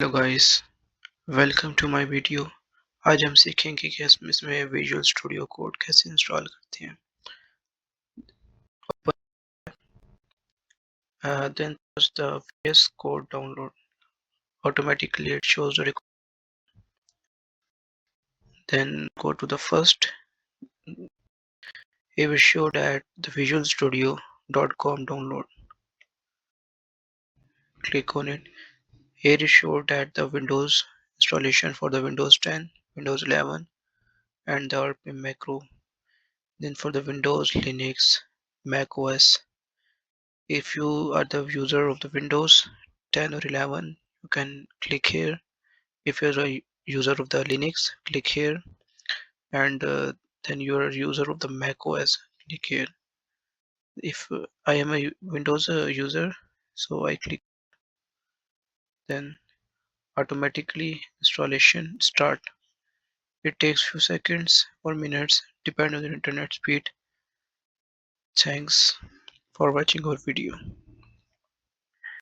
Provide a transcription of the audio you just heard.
Hello guys, welcome to my video. आज हम सीखेंगे कि हम इसमें विजुअल स्टूडियो कोड कैसे इंस्टॉल करते हैं। Then first the VS Code download. Automatically it shows the then go to the first. It will show that the visualstudio.com download. Click on it. Here it shows that the Windows installation for the Windows 10, Windows 11 and the RPM macro. Then for the Windows, Linux, Mac OS. If you are the user of the Windows 10 or 11, you can click here. If you're a user of the Linux, click here, and then you're a user of the Mac OS, click here. If I am a Windows user, so I click, then automatically installation start. It takes few seconds or minutes, depending on the internet speed. Thanks for watching our video.